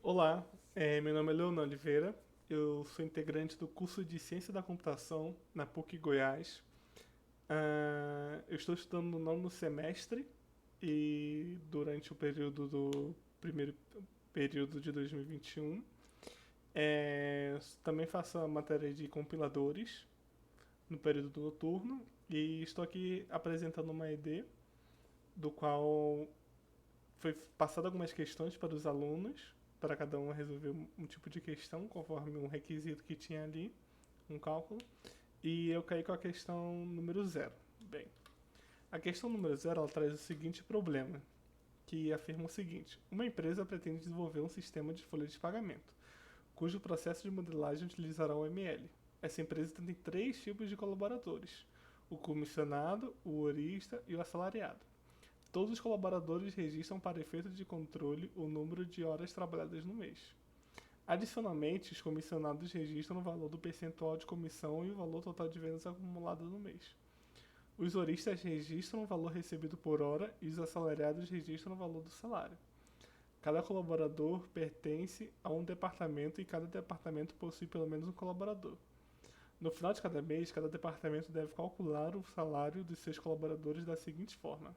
Olá, meu nome é Leonardo Oliveira, eu sou integrante do curso de Ciência da Computação na PUC Goiás. Eu estou estudando no nono semestre e durante o período do primeiro período de 2021. Também faço a matéria de compiladores no período noturno e estou aqui apresentando uma ED do qual foi passado algumas questões para os alunos, para cada um resolver um tipo de questão, conforme um requisito que tinha ali, um cálculo, e eu caí com a questão número zero. Bem, a questão número zero ela traz o seguinte problema, que afirma o seguinte: uma empresa pretende desenvolver um sistema de folha de pagamento, cujo processo de modelagem utilizará o ML. Essa empresa tem três tipos de colaboradores: o comissionado, o horista e o assalariado. Todos os colaboradores registram para efeito de controle o número de horas trabalhadas no mês. Adicionalmente, os comissionados registram o valor do percentual de comissão e o valor total de vendas acumulado no mês. Os horistas registram o valor recebido por hora e os assalariados registram o valor do salário. Cada colaborador pertence a um departamento e cada departamento possui pelo menos um colaborador. No final de cada mês, cada departamento deve calcular o salário dos seus colaboradores da seguinte forma: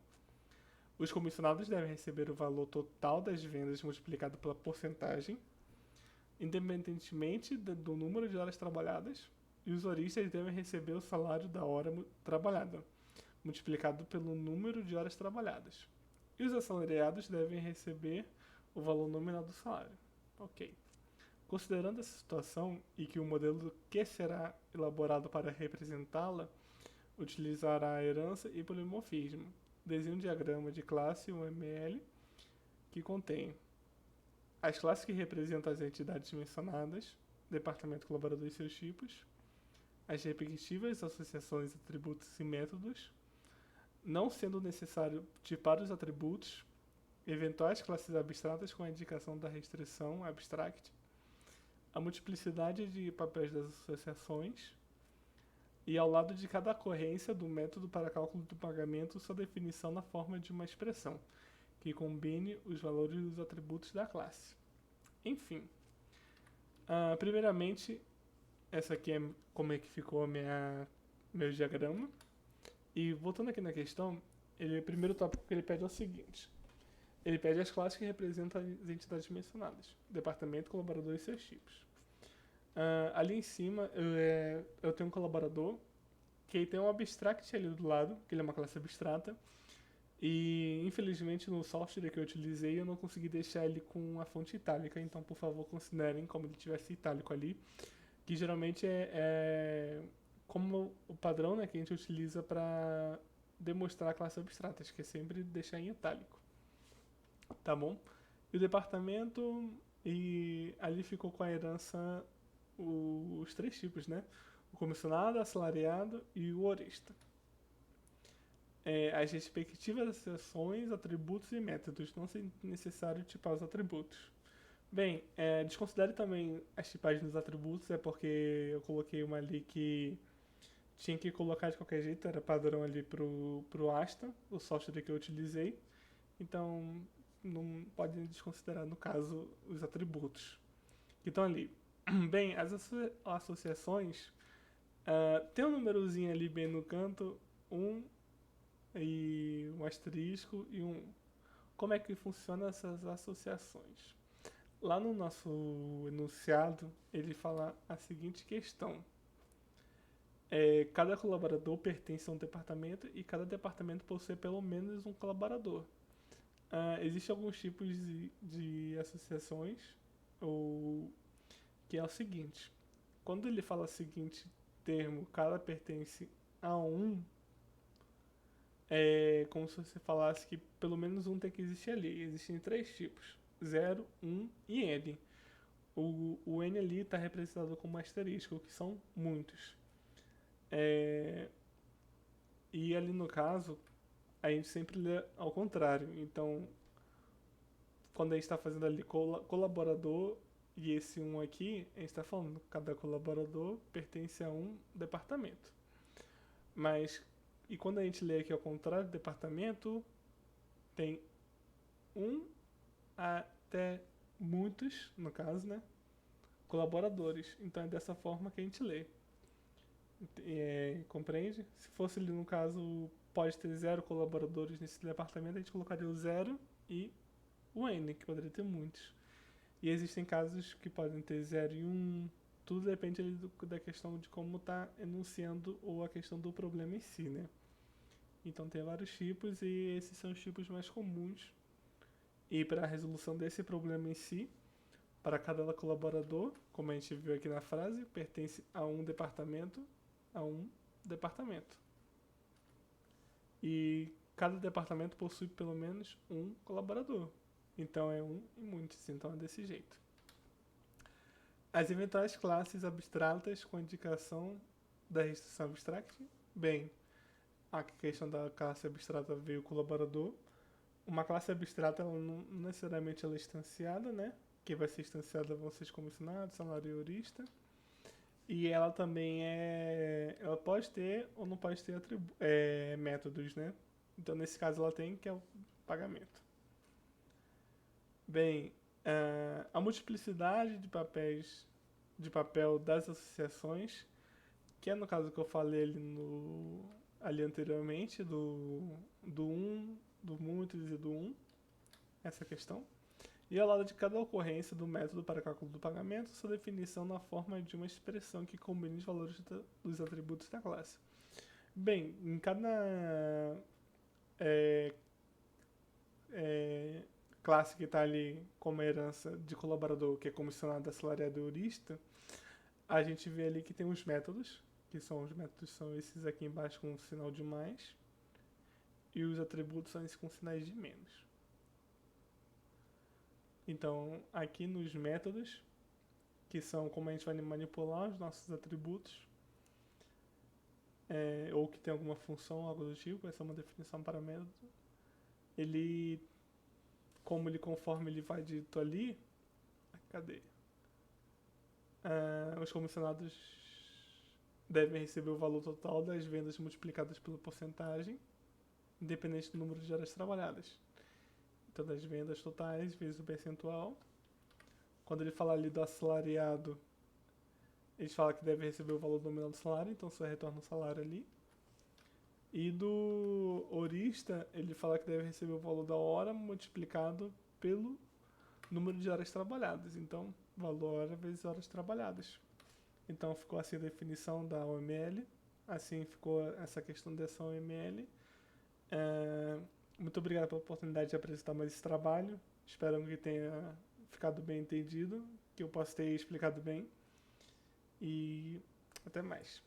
os comissionados devem receber o valor total das vendas multiplicado pela porcentagem, independentemente do número de horas trabalhadas, e os horistas devem receber o salário da hora trabalhada, multiplicado pelo número de horas trabalhadas. E os assalariados devem receber o valor nominal do salário. Ok. Considerando essa situação e que o modelo que será elaborado para representá-la utilizará a herança e polimorfismo, desenhe um diagrama de classe UML que contém as classes que representam as entidades mencionadas, departamento, colaborador e seus tipos, as respectivas associações, atributos e métodos, não sendo necessário tipar os atributos, eventuais classes abstratas com a indicação da restrição abstract, a multiplicidade de papéis das associações, e ao lado de cada ocorrência do método para cálculo do pagamento sua definição na forma de uma expressão, que combine os valores dos atributos da classe. Enfim, primeiramente, essa aqui é como é que ficou meu diagrama. E voltando aqui na questão, o primeiro tópico que ele pede é o seguinte: ele pede as classes que representam as entidades mencionadas, departamento, colaborador e seus tipos. Ali em cima eu tenho um colaborador que tem um abstract ali do lado, que ele é uma classe abstrata, e infelizmente no software que eu utilizei eu não consegui deixar ele com a fonte itálica, então por favor considerem como ele tivesse itálico ali, que geralmente é como o padrão, né, que a gente utiliza para demonstrar classes abstratas, que é sempre deixar em itálico, tá bom? E o departamento, e ali ficou com a herança os três tipos, né? O comissionado, assalariado e o horista. As respectivas associações, atributos e métodos, não sendo necessário tipar os atributos. Bem, desconsidere também as tipagens dos atributos, é porque eu coloquei uma ali que tinha que colocar de qualquer jeito, era padrão ali pro Asta, o software que eu utilizei. Então, não pode desconsiderar, no caso, os atributos que estão ali. Bem, as associações, tem um númerozinho ali bem no canto, um e um asterisco e um. Como é que funcionam essas associações? Lá no nosso enunciado, ele fala a seguinte questão: cada colaborador pertence a um departamento e cada departamento possui pelo menos um colaborador. Existem alguns tipos de associações, ou que é o seguinte: quando ele fala o seguinte termo, cada pertence a um, é como se você falasse que pelo menos um tem que existir ali. Existem três tipos: zero, um e N. O N ali está representado como asterisco, que são muitos. É, e ali no caso, a gente sempre lê ao contrário. Então, quando a gente está fazendo ali colaborador e esse um aqui, a gente está falando que cada colaborador pertence a um departamento. Mas, e quando a gente lê aqui ao contrário, departamento tem um até muitos, no caso, né? Colaboradores. Então é dessa forma que a gente lê. Compreende? Se fosse ali no caso, pode ter 0 colaboradores nesse departamento, a gente colocaria o 0 e o N, que poderia ter muitos. E existem casos que podem ter 0 e 1. Tudo depende ali da questão de como está enunciando ou a questão do problema em si, né? Então tem vários tipos e esses são os tipos mais comuns. E para a resolução desse problema em si, para cada colaborador, como a gente viu aqui na frase, pertence a um departamento, a um departamento. E cada departamento possui pelo menos um colaborador. Então é um e muitos, então é desse jeito. As eventuais classes abstratas com indicação da restrição abstract. Bem, a questão da classe abstrata veio o colaborador. Uma classe abstrata, ela não necessariamente ela é instanciada, né? Quem vai ser instanciada vão ser os comissionados, salariorista. E ela também ela pode ter ou não pode ter métodos, né? Então, nesse caso, ela tem, que é o pagamento. Bem, a multiplicidade de papel das associações, que é no caso que eu falei ali anteriormente, do 1, do muitos e do 1, essa questão. E ao lado de cada ocorrência do método para cálculo do pagamento, sua definição na forma de uma expressão que combine os valores dos atributos da classe. Bem, em cada classe que está ali como herança de colaborador, que é comissionado, assalariado e eurista, a gente vê ali que tem os métodos, que são os métodos são esses aqui embaixo com um sinal de mais, e os atributos são esses com sinais de menos. Então, aqui nos métodos, que são como a gente vai manipular os nossos atributos, ou que tem alguma função, algo do tipo, essa é uma definição para método. Conforme ele vai dito ali, cadê? Os comissionados devem receber o valor total das vendas multiplicadas pela porcentagem, independente do número de horas trabalhadas. Então, das vendas totais vezes o percentual. Quando ele fala ali do assalariado, ele fala que deve receber o valor nominal do salário, então só retorna o salário ali. E do horista, ele fala que deve receber o valor da hora multiplicado pelo número de horas trabalhadas. Então, valor hora vezes horas trabalhadas. Então, ficou assim a definição da OML. Assim ficou essa questão dessa OML. Muito obrigado pela oportunidade de apresentar mais esse trabalho. Espero que tenha ficado bem entendido, que eu possa ter explicado bem. E até mais.